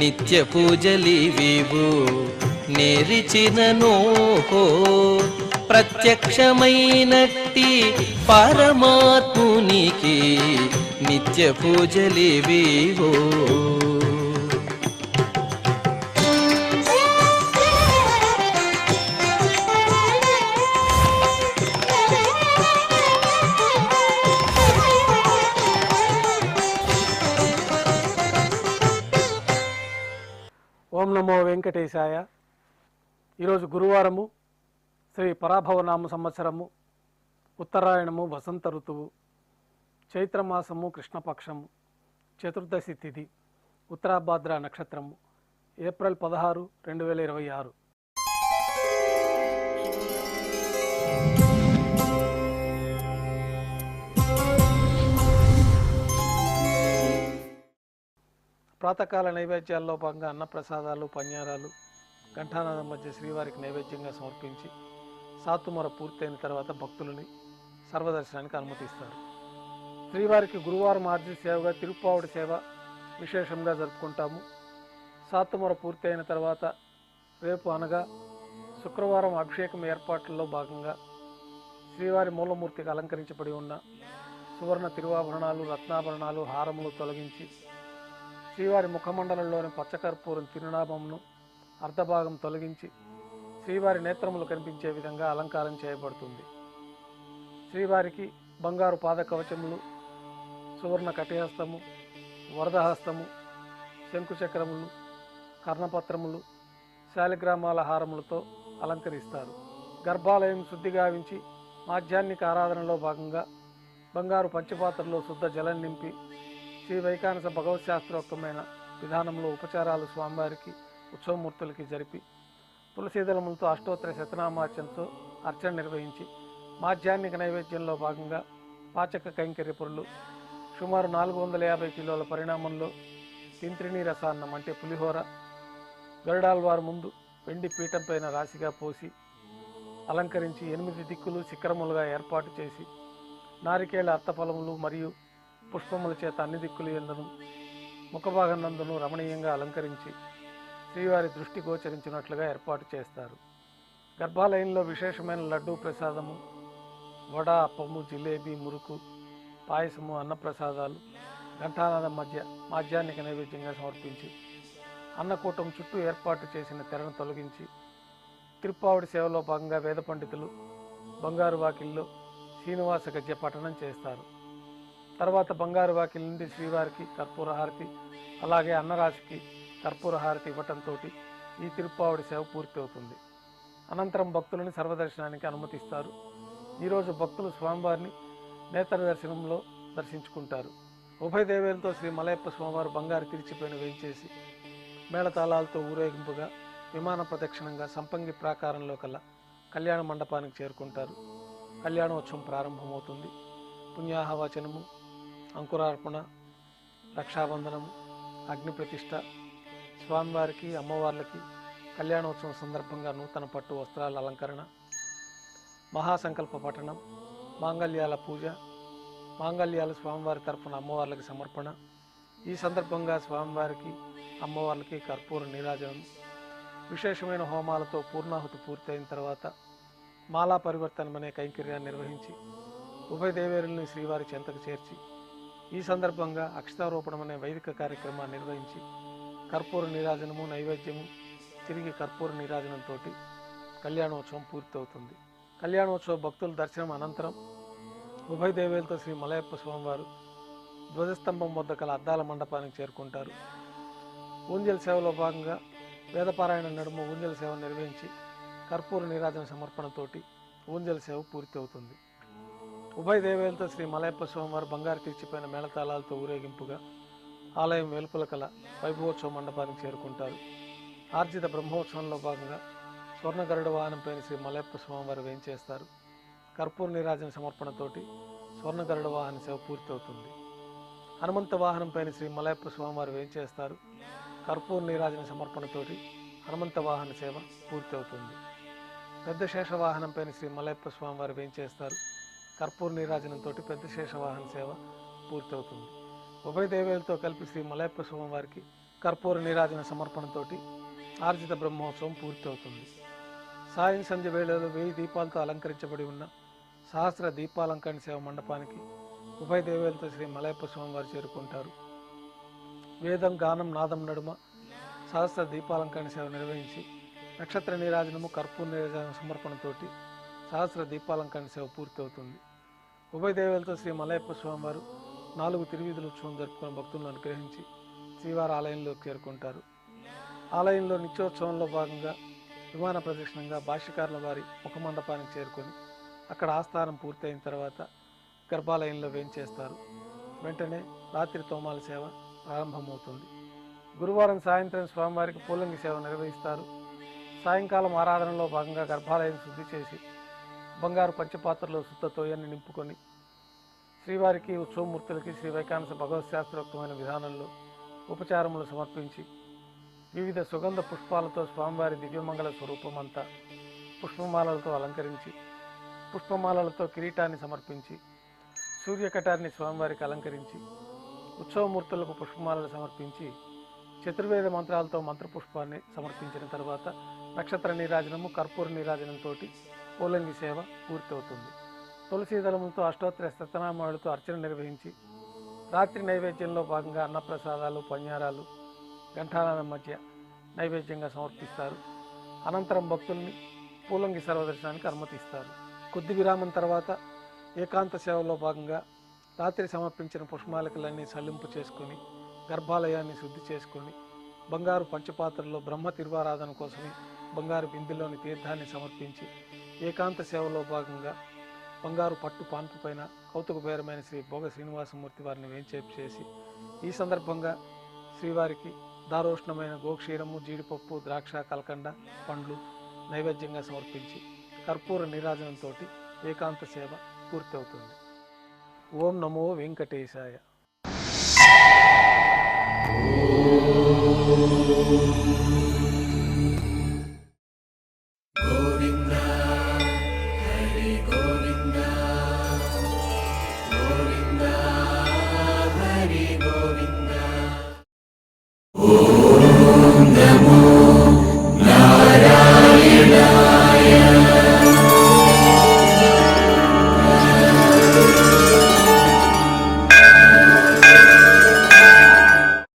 నిత్య పూజలివివు నేరిచినను ప్రత్యక్షమైనట్టి పరమాత్మునికి నిత్య పూజలివివో. ఓం నమో వెంకటేశాయ. ఈరోజు గురువారము, శ్రీ పరాభవనామ సంవత్సరము, ఉత్తరాయణము, వసంత ఋతువు, చైత్రమాసము, కృష్ణపక్షము, చతుర్దశి తిథి, ఉత్తరాభాద్ర నక్షత్రము, ఏప్రిల్ 16, 2026. ప్రాతకాల నైవేద్యాల్లో భాగంగా అన్నప్రసాదాలు, పన్యారాలు ఘంటానాదం మధ్య శ్రీవారికి నైవేద్యంగా సమర్పించి సాతుమొర పూర్తయిన తర్వాత భక్తులని సర్వదర్శనానికి అనుమతిస్తారు. శ్రీవారికి గురువారం ఆర్జి సేవగా తిరుప్పావుడి సేవ విశేషంగా జరుపుకుంటాము. సాతుమొర పూర్తయిన తర్వాత రేపు అనగా శుక్రవారం అభిషేకం ఏర్పాట్లలో భాగంగా శ్రీవారి మూలమూర్తికి అలంకరించబడి ఉన్న సువర్ణ తిరువాభరణాలు, రత్నాభరణాలు, హారములు తొలగించి శ్రీవారి ముఖమండలంలోని పచ్చకర్పూరం తిరునామమును అర్ధభాగం తొలగించి శ్రీవారి నేత్రములు కనిపించే విధంగా అలంకారం చేయబడుతుంది. శ్రీవారికి బంగారు పాదకవచములు, సువర్ణ కటిహస్తము, వరదహస్తము, శంకుచక్రములు, కర్ణపత్రములు, శాలిగ్రామాల హారములతో అలంకరిస్తారు. గర్భాలయం శుద్ధి గావించి మాధ్యాహ్నిక ఆరాధనలో భాగంగా బంగారు పంచపాత్రలో శుద్ధ జలం నింపి శ్రీ వైకానస భగవత్ శాస్త్రోక్తమైన విధానంలో ఉపచారాలు స్వామివారికి, ఉత్సవమూర్తులకి జరిపి తులసీదళములతో అష్టోత్తర శతనామార్చనతో అర్చన నిర్వహించి మాధ్యాహ్నిక నైవేద్యంలో భాగంగా పాచక కైంకర్య పొరులు సుమారు 450 కిలోల పరిణామంలో తింత్రిణీ రసాన్నం అంటే పులిహోర గరుడాల్వారు ముందు వెండి పీఠం పైన రాశిగా పోసి అలంకరించి 8 దిక్కులు శిఖరములుగా ఏర్పాటు చేసి నారికేళ అర్థఫలములు మరియు పుష్పముల చేత అన్ని దిక్కులు ఎందును ముఖభాగం నందును రమణీయంగా అలంకరించి శ్రీవారి దృష్టి గోచరించినట్లుగా ఏర్పాటు చేస్తారు. గర్భాలయంలో విశేషమైన లడ్డూ ప్రసాదము, వడ, అప్పము, జిలేబీ, మురుకు, పాయసము, అన్నప్రసాదాలు ఘంటానాదం మధ్య మాధ్యాహ్నిక నైవేద్యంగా సమర్పించి అన్నకూటం చుట్టూ ఏర్పాటు చేసిన తెరను తొలగించి తిరుప్పావుడి సేవలో భాగంగా వేద పండితులు బంగారు వాకిల్లో శ్రీనివాస గద్య పఠనం చేస్తారు. తర్వాత బంగారు వాకిల్ నుండి శ్రీవారికి కర్పూర హారతి, అలాగే అన్నరాశికి కర్పూర హారతి ఇవ్వటంతో ఈ తిరుప్పావుడి సేవ పూర్తి అవుతుంది. అనంతరం భక్తులను సర్వదర్శనానికి అనుమతిస్తారు. ఈరోజు భక్తులు స్వామివారిని నేత్ర దర్శనంలో దర్శించుకుంటారు. ఉభయ దేవేలతో శ్రీ మలయప్ప స్వామివారు బంగారు తిరిచిపైన వేయించేసి మేళతాళాలతో ఊరేగింపుగా విమాన ప్రదక్షిణంగా సంపంగి ప్రాకారంలో కల్లా కళ్యాణ మండపానికి చేరుకుంటారు. కళ్యాణోత్సవం ప్రారంభమవుతుంది. పుణ్యాహవచనము, అంకురార్పణ, రక్షాబంధనము, అగ్ని ప్రతిష్ట, స్వామివారికి, అమ్మవార్లకి కళ్యాణోత్సవం సందర్భంగా నూతన పట్టు వస్త్రాల అలంకరణ, మహాసంకల్ప పఠనం, మాంగళ్యాల పూజ, మాంగళ్యాలు స్వామివారి తరఫున అమ్మవార్లకి సమర్పణ. ఈ సందర్భంగా స్వామివారికి, అమ్మవార్లకి కర్పూర నీరాజనం, విశేషమైన హోమాలతో పూర్ణాహుతి పూర్తయిన తర్వాత మాలా పరివర్తనం అనే కైంకర్యాన్ని నిర్వహించి ఉభయ దేవేరుల్ని శ్రీవారి చెంతకు చేర్చి ఈ సందర్భంగా అక్షతారోపణం అనే వైదిక కార్యక్రమాన్ని నిర్వహించి కర్పూర నీరాజనము, నైవేద్యము, తిరిగి కర్పూర నీరాజనంతో కళ్యాణోత్సవం పూర్తవుతుంది. కళ్యాణోత్సవ భక్తుల దర్శనం అనంతరం ఉభయ దేవేలతో శ్రీ మలయప్ప స్వామివారు ధ్వజస్తంభం వద్ద కల అద్దాల మండపానికి చేరుకుంటారు. ఊంజల్ సేవలో భాగంగా వేదపారాయణ నడుమ ఊంజల్ సేవ నిర్వహించి కర్పూర నీరాజన సమర్పణతోటి ఊంజల్ సేవ పూర్తి అవుతుంది. ఉభయ దేవేలతో శ్రీ మలయప్ప స్వామివారు బంగారు తీర్చిపోయిన మేళతాళాలతో ఊరేగింపుగా ఆలయం వెలుపల కల వైభవోత్సవ మండపానికి చేరుకుంటారు. ఆర్జిత బ్రహ్మోత్సవంలో భాగంగా స్వర్ణ గరుడ వాహనంపైన శ్రీ మలయప్ప స్వామివారు వేయించేస్తారు. కర్పూర నీరాజన సమర్పణతోటి స్వర్ణ గరుడ వాహన సేవ పూర్తి అవుతుంది. హనుమంత వాహనంపైన శ్రీ మలయప్ప స్వామివారు వేయించేస్తారు. కర్పూర నీరాజన సమర్పణతోటి హనుమంత వాహన సేవ పూర్తి అవుతుంది. పెద్ద శేష వాహనంపైన శ్రీ మలయప్ప స్వామివారు వేయించేస్తారు. కర్పూర నీరాజనంతో పెద్ద శేష వాహన సేవ పూర్తి అవుతుంది. ఉభయ దేవేలతో కలిపి శ్రీ మలయప్ప స్వామివారికి కర్పూర నీరాజన సమర్పణతోటి ఆర్జిత బ్రహ్మోత్సవం పూర్తి అవుతుంది. సాయం సంధ్య వేళలో 1000 దీపాలతో అలంకరించబడి ఉన్న సహస్ర దీపాలంకరణ సేవ మండపానికి ఉభయ దేవేలతో శ్రీ మలయప్ప స్వామి వారు చేరుకుంటారు. వేదం గానం నాదం నడుమ సహస్ర దీపాలంకరణ సేవ నిర్వహించి నక్షత్ర నీరాజనము కర్పూర నీరాజన సమర్పణతోటి సహస్ర దీపాలంకరణ సేవ పూర్తి అవుతుంది. ఉభయ దేవేలతో శ్రీ మలయప్ప స్వామి వారు 4 తిరువీధుల ఉత్సవం జరుపుకున్న భక్తులను అనుగ్రహించి శ్రీవారి ఆలయంలోకి చేరుకుంటారు. ఆలయంలో నిత్యోత్సవంలో భాగంగా విమాన ప్రదక్షిణంగా భాష్యకారుల వారి ముఖ మండపానికి చేరుకొని అక్కడ ఆస్థానం పూర్తయిన తర్వాత గర్భాలయంలో వేంచేస్తారు. వెంటనే రాత్రి తోమాల సేవ ప్రారంభమవుతుంది. గురువారం సాయంత్రం స్వామివారికి పూలంగి సేవ నిర్వహిస్తారు. సాయంకాలం ఆరాధనలో భాగంగా గర్భాలయం శుద్ధి చేసి బంగారు పంచపాత్రలో శుద్ధ తోయాన్ని నింపుకొని శ్రీవారికి ఉత్సవమూర్తులకి శ్రీ వైకానస భగవత్ శాస్త్రోక్తమైన విధానంలో ఉపచారములు సమర్పించి వివిధ సుగంధ పుష్పాలతో స్వామివారి దివ్యమంగళ స్వరూపం అంతా పుష్పమాలలతో అలంకరించి పుష్పమాలలతో కిరీటాన్ని సమర్పించి సూర్యకటాన్ని స్వామివారికి అలంకరించి ఉత్సవమూర్తులకు పుష్పమాలలు సమర్పించి చతుర్వేద మంత్రాలతో మంత్రపుష్పాన్ని సమర్పించిన తర్వాత నక్షత్ర నీరాజనము కర్పూర నీరాజనంతో పూలంగి సేవ పూర్తవుతుంది. తులసీదళములతో అష్టోత్తర శతనామాలతో అర్చన నిర్వహించి రాత్రి నైవేద్యంలో భాగంగా అన్నప్రసాదాలు పన్యారాలు ఘంటానాదం మధ్య నైవేద్యంగా సమర్పిస్తారు. అనంతరం భక్తుల్ని పూలంగి సర్వదర్శనానికి అనుమతిస్తారు. కొద్ది విరామం తర్వాత ఏకాంత సేవలో భాగంగా రాత్రి సమర్పించిన పుష్పమాలికలన్నీ సల్లింపు చేసుకొని గర్భాలయాన్ని శుద్ధి చేసుకొని బంగారు పంచపాత్రలో బ్రహ్మ తిరువారాధన కోసమే బంగారు బిందెలోని తీర్థాన్ని సమర్పించి ఏకాంత సేవలో భాగంగా బంగారు పట్టు పాన్పు పైన కౌతుకబేరమైన శ్రీ భోగ శ్రీనివాసమూర్తి వారిని వేంచేపు చేసి ఈ సందర్భంగా శ్రీవారికి దారోష్ణమైన గోక్షీరము జీడిపప్పు ద్రాక్ష కల్కండ పండ్లు నైవేద్యంగా సమర్పించి కర్పూర నీరాజనంతో ఏకాంత సేవ పూర్తి అవుతుంది. ఓం నమో వెంకటేశాయ. ఓం